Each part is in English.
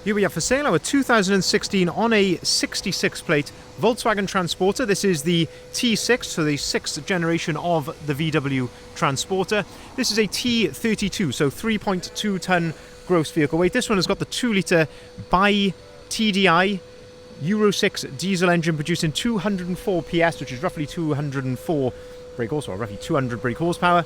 Here we have for sale our 2016 on a 66 plate Volkswagen Transporter. This is the T6, so the 6th generation of the VW Transporter. This is a T32, so 3.2 tonne gross vehicle weight. This one has got the 2-litre bi-TDI Euro 6 diesel engine producing 204 PS, which is roughly 204 brake horsepower, roughly 200 brake horsepower.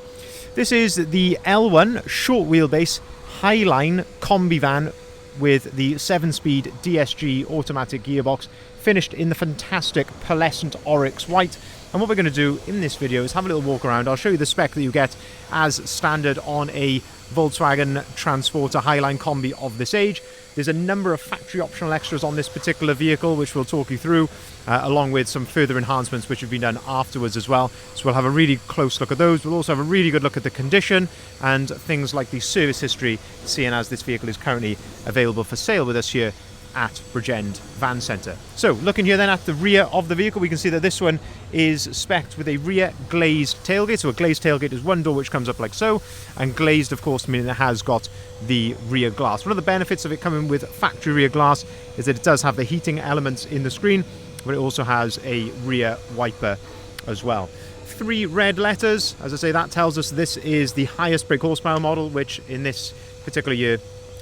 This is the L1 short wheelbase Highline Kombi van with the 7-speed DSG automatic gearbox, finished in the fantastic pearlescent Oryx White. And what we're going to do in this video is have a little walk around. I'll show you the spec that you get as standard on a Volkswagen Transporter Highline Kombi of this age. There's a number of factory optional extras on this particular vehicle, which we'll talk you through, along with some further enhancements which have been done afterwards as well. So we'll have a really close look at those. We'll also have a really good look at the condition and things like the service history, seeing as this vehicle is currently available for sale with us here at Bridgend Van Centre. So looking here then at the rear of the vehicle, we can see that this one is spec'd with a rear glazed tailgate. So a glazed tailgate is one door which comes up like so, and glazed of course meaning it has got the rear glass. One of the benefits of it coming with factory rear glass is that it does have the heating elements in the screen, but it also has a rear wiper as well. 3 red letters, as I say, that tells us this is the highest brake horsepower model, which in this particular year,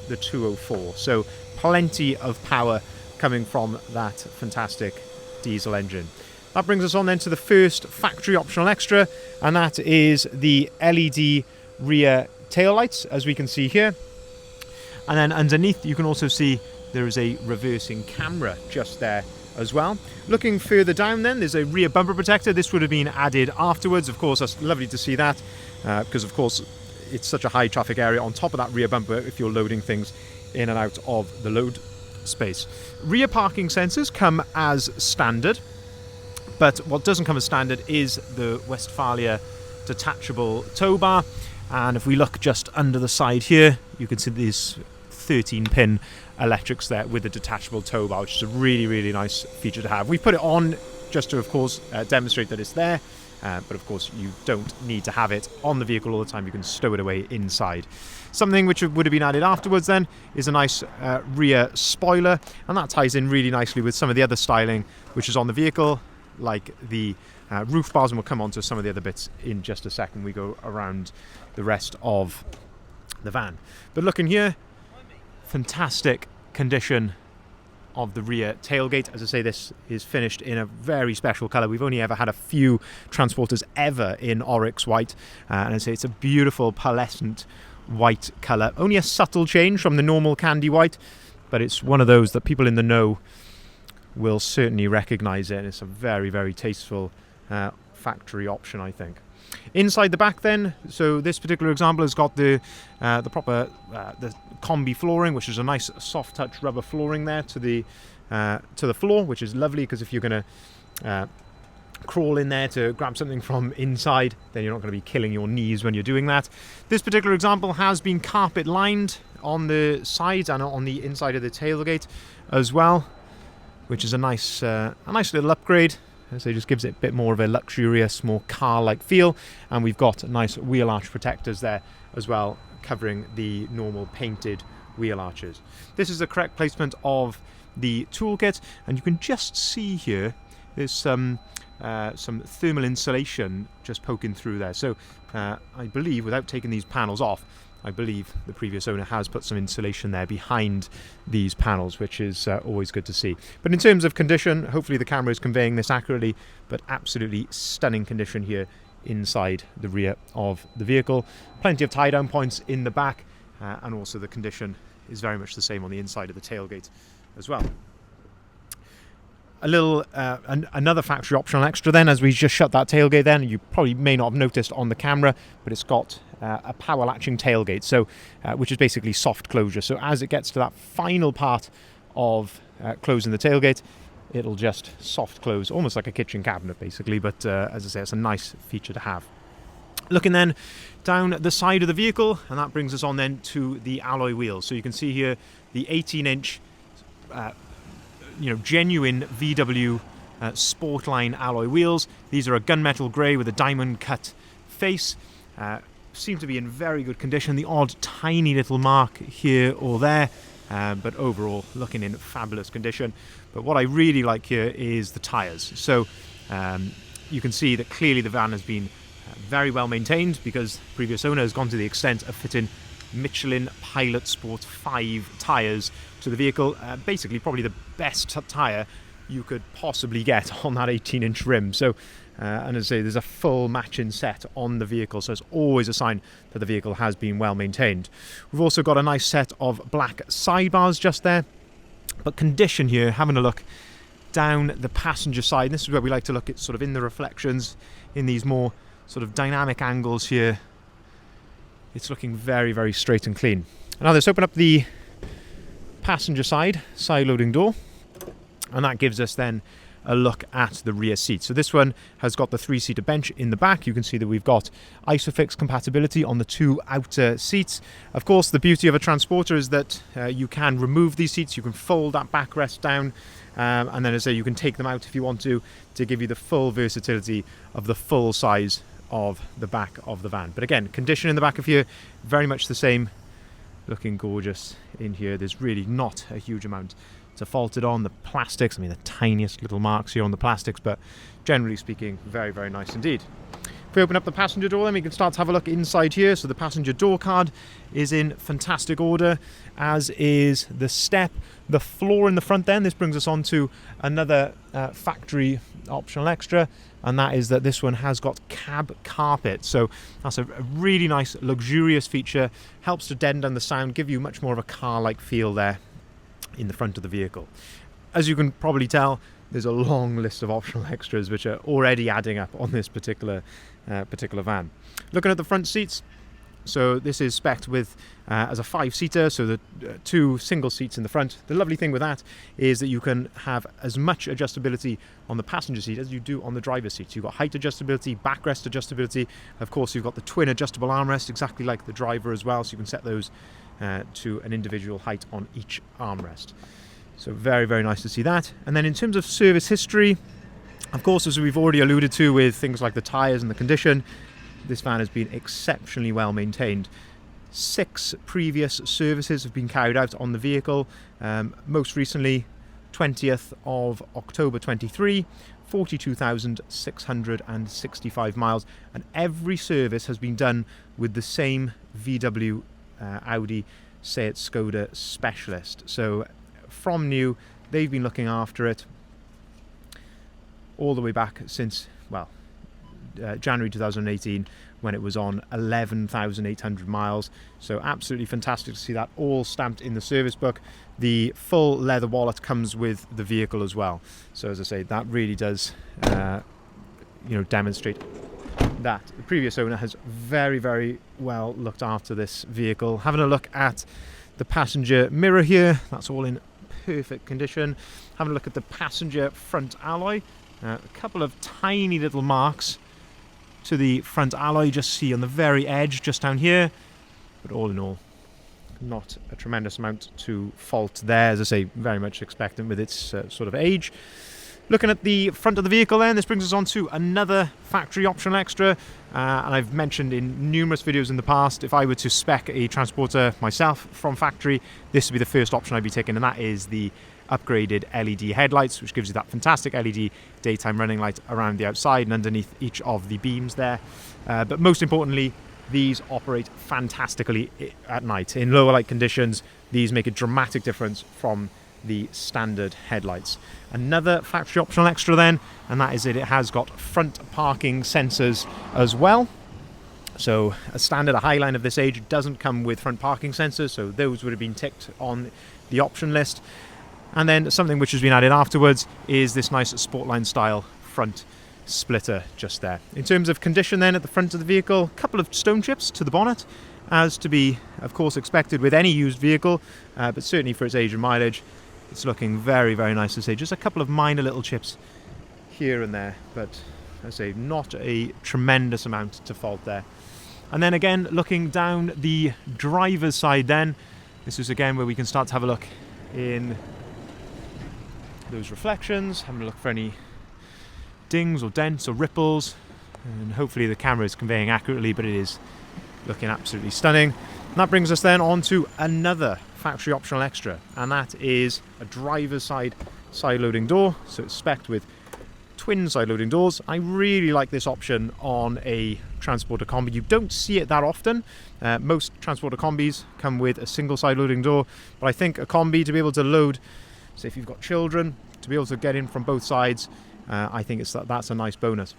the 204. So plenty of power coming from that fantastic diesel engine. That brings us on then to the first factory optional extra, and that is the LED rear taillights, as we can see here. And then underneath you can also see there is a reversing camera just there as well. Looking further down then, there's a rear bumper protector. This would have been added afterwards. Of course, that's lovely to see that, because of course it's such a high traffic area on top of that rear bumper if you're loading things in and out of the load space. Rear parking sensors come as standard, but what doesn't come as standard is the Westfalia detachable tow bar. And if we look just under the side here, you can see these 13-pin electrics there with the detachable tow bar, which is a really, really nice feature to have. We put it on just to, of course, demonstrate that it's there. But of course you don't need to have it on the vehicle all the time. You can stow it away inside. Something which would have been added afterwards then is a nice rear spoiler, and that ties in really nicely with some of the other styling which is on the vehicle, like the roof bars, and we'll come on to some of the other bits in just a second. We go around the rest of the van. But looking here, fantastic condition of the rear tailgate. As I say, this is finished in a very special colour. We've only ever had a few Transporters ever in Oryx White, and I say it's a beautiful pearlescent white colour. Only a subtle change from the normal candy white, but it's one of those that people in the know will certainly recognise it, and it's a very, very tasteful factory option, I think. Inside the back then, so this particular example has got the proper the Kombi flooring, which is a nice soft touch rubber flooring there to the floor, which is lovely, because if you're going to crawl in there to grab something from inside, then you're not going to be killing your knees when you're doing that. This particular example has been carpet lined on the sides and on the inside of the tailgate as well, which is a nice little upgrade. So it just gives it a bit more of a luxurious, more car-like feel. And we've got nice wheel arch protectors there as well, covering the normal painted wheel arches. This is the correct placement of the toolkit, and you can just see here there's some thermal insulation just poking through there. So I believe, without taking these panels off, I believe the previous owner has put some insulation there behind these panels, which is always good to see. But in terms of condition, hopefully the camera is conveying this accurately, but absolutely stunning condition here inside the rear of the vehicle. Plenty of tie-down points in the back, and also the condition is very much the same on the inside of the tailgate as well. A little another factory optional extra then, as we just shut that tailgate then, you probably may not have noticed on the camera, but it's got a power latching tailgate, so which is basically soft closure. So as it gets to that final part of closing the tailgate, it'll just soft close, almost like a kitchen cabinet basically, but as I say, it's a nice feature to have. Looking then down the side of the vehicle, and that brings us on then to the alloy wheels. So you can see here the 18-inch genuine VW Sportline alloy wheels. These are a gunmetal grey with a diamond cut face. Seem to be in very good condition. The odd tiny little mark here or there, but overall looking in fabulous condition. But what I really like here is the tyres. So you can see that clearly the van has been very well maintained, because the previous owner has gone to the extent of fitting Michelin Pilot Sport 5 tyres to the vehicle. Basically probably the best tyre you could possibly get on that 18-inch rim. So and as I say, there's a full matching set on the vehicle, so it's always a sign that the vehicle has been well maintained. We've also got a nice set of black sidebars just there. But condition here, having a look down the passenger side, and this is where we like to look at sort of in the reflections, in these more sort of dynamic angles here. It's looking very, very straight and clean. Now let's open up the passenger side loading door, and that gives us then a look at the rear seat. So this one has got the 3-seater bench in the back. You can see that we've got ISOFIX compatibility on the 2 outer seats. Of course, the beauty of a Transporter is that you can remove these seats, you can fold that backrest down, and then as I say, you can take them out if you want to give you the full versatility of the full size of the back of the van. But again, condition in the back of here, very much the same, looking gorgeous in here. There's really not a huge amount to fault it on. The plastics, I mean, the tiniest little marks here on the plastics, but generally speaking, very, very nice indeed. If we open up the passenger door, then we can start to have a look inside here. So the passenger door card is in fantastic order, as is the step. The floor in the front then, this brings us on to another factory optional extra, and that is that this one has got cab carpet. So that's a really nice luxurious feature, helps to deaden down the sound, give you much more of a car-like feel there in the front of the vehicle. As you can probably tell, there's a long list of optional extras which are already adding up on this particular van. Looking at the front seats, so this is spec'd with as a 5-seater, so the 2 single seats in the front. The lovely thing with that is that you can have as much adjustability on the passenger seat as you do on the driver's seat. So you've got height adjustability, backrest adjustability. Of course, you've got the twin adjustable armrest, exactly like the driver as well, so you can set those to an individual height on each armrest. So very, very nice to see that. And then in terms of service history, of course, as we've already alluded to with things like the tyres and the condition, this van has been exceptionally well maintained. 6 previous services have been carried out on the vehicle. Most recently, 20th of October 23, 42,665 miles. And every service has been done with the same VW Audi Seat Skoda specialist. So from new, they've been looking after it all the way back since, well, January 2018, when it was on 11,800 miles. So absolutely fantastic to see that all stamped in the service book. The full leather wallet comes with the vehicle as well. So as I say, that really does demonstrate that the previous owner has very, very well looked after this vehicle. Having a look at the passenger mirror here, that's all in perfect condition. Having a look at the passenger front alloy, a couple of tiny little marks to the front alloy, you just see on the very edge just down here, but all in all, not a tremendous amount to fault there. As I say, very much expectant with its sort of age. Looking at the front of the vehicle then, this brings us on to another factory optional extra, and I've mentioned in numerous videos in the past, if I were to spec a Transporter myself from factory, this would be the first option I'd be taking, and that is the upgraded LED headlights, which gives you that fantastic LED daytime running light around the outside and underneath each of the beams there. But most importantly, these operate fantastically at night. In lower light conditions, these make a dramatic difference from the standard headlights. Another factory optional extra then, and that is that it has got front parking sensors as well. So a standard, a Highline of this age, doesn't come with front parking sensors, so those would have been ticked on the option list. And then something which has been added afterwards is this nice Sportline style front splitter just there. In terms of condition then at the front of the vehicle, a couple of stone chips to the bonnet, as to be of course expected with any used vehicle, but certainly for its age and mileage, it's looking very, very nice to say. Just a couple of minor little chips here and there, but as I say, not a tremendous amount to fault there. And then again, looking down the driver's side then, this is again where we can start to have a look in those reflections, having a look for any dings or dents or ripples, and hopefully the camera is conveying accurately, but it is looking absolutely stunning. And that brings us then on to another factory optional extra, and that is a driver's side loading door. So it's spec'd with twin side loading doors. I really like this option on a Transporter Kombi. You don't see it that often. Most Transporter Kombis come with a single side loading door, but I think a Kombi, to be able to load, say if you've got children, to be able to get in from both sides, I think that's a nice bonus.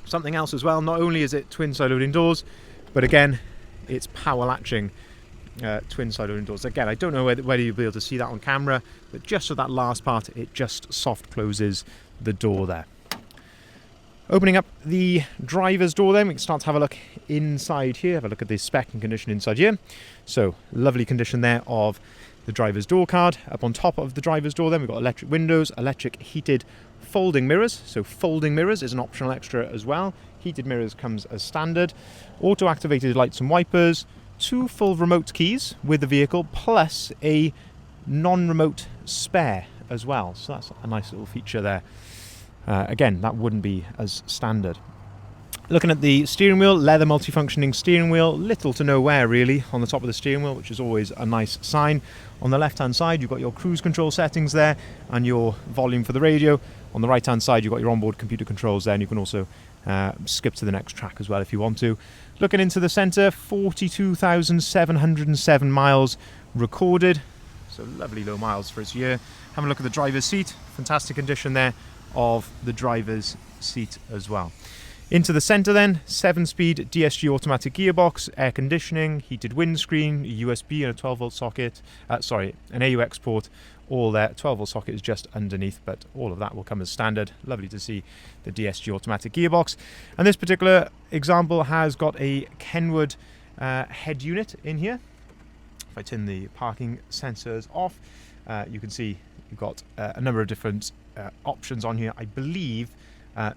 Something else as well, not only is it twin side loading doors, but again, it's power latching twin side loading doors. Again, I don't know whether you'll be able to see that on camera, but just for that last part, it just soft closes the door there. Opening up the driver's door then, we can start to have a look inside here, have a look at the spec and condition inside here. So, lovely condition there of the driver's door card. Up on top of the driver's door then, we've got electric windows, electric heated folding mirrors. So folding mirrors is an optional extra as well. Heated mirrors comes as standard. Auto activated lights and wipers, 2 full remote keys with the vehicle, plus a non-remote spare as well. So that's a nice little feature there. Again, that wouldn't be as standard. Looking at the steering wheel, leather multifunctioning steering wheel, little to no wear really on the top of the steering wheel, which is always a nice sign. On the left hand side, you've got your cruise control settings there and your volume for the radio. On the right hand side, you've got your onboard computer controls there, and you can also skip to the next track as well if you want to. Looking into the centre, 42,707 miles recorded, so lovely low miles for its year. Have a look at the driver's seat, fantastic condition there of the driver's seat as well. Into the centre then, 7-speed DSG automatic gearbox, air conditioning, heated windscreen, a USB and a 12-volt socket, an AUX port, all there. 12-volt socket is just underneath, but all of that will come as standard. Lovely to see the DSG automatic gearbox. And this particular example has got a Kenwood head unit in here. If I turn the parking sensors off, you can see you've got a number of different options on here. I believe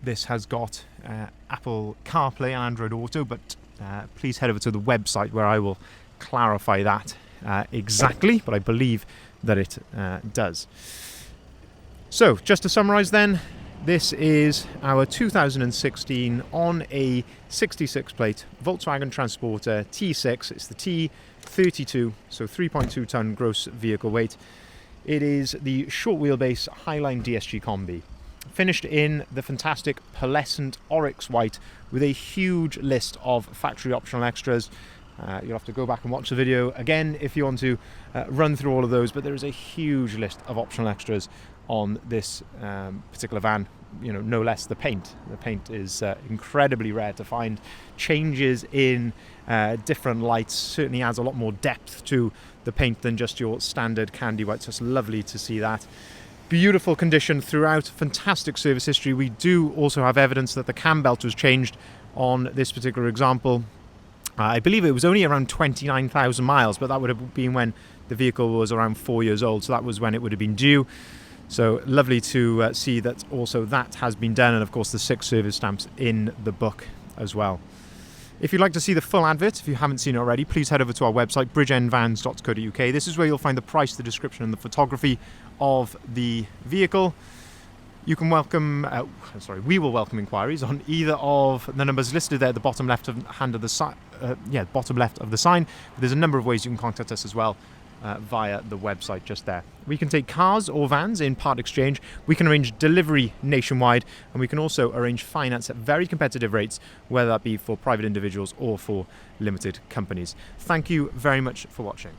this has got Apple CarPlay and Android Auto, but please head over to the website where I will clarify that exactly, but I believe that it does. So, just to summarise then, this is our 2016 on a 66 plate Volkswagen Transporter T6. It's the T32, so 3.2 tonne gross vehicle weight. It is the short wheelbase Highline DSG Kombi, finished in the fantastic pearlescent Oryx White with a huge list of factory optional extras. You'll have to go back and watch the video again if you want to run through all of those, but there is a huge list of optional extras on this particular van. You know, no less the paint. The paint is incredibly rare to find. Changes in different lights certainly adds a lot more depth to the paint than just your standard candy white. So it's lovely to see that. Beautiful condition throughout, fantastic service history. We do also have evidence that the cam belt was changed on this particular example. I believe it was only around 29,000 miles, but that would have been when the vehicle was around 4 years old, so that was when it would have been due. So lovely to see that also that has been done, and of course the 6 service stamps in the book as well. If you'd like to see the full advert, if you haven't seen it already, please head over to our website, bridgeendvans.co.uk. This is where you'll find the price, the description and the photography of the vehicle. You can we will welcome inquiries on either of the numbers listed there at the bottom left of the sign. But there's a number of ways you can contact us as well via the website just there. We can take cars or vans in part exchange. We can arrange delivery nationwide, and we can also arrange finance at very competitive rates, whether that be for private individuals or for limited companies. Thank you very much for watching.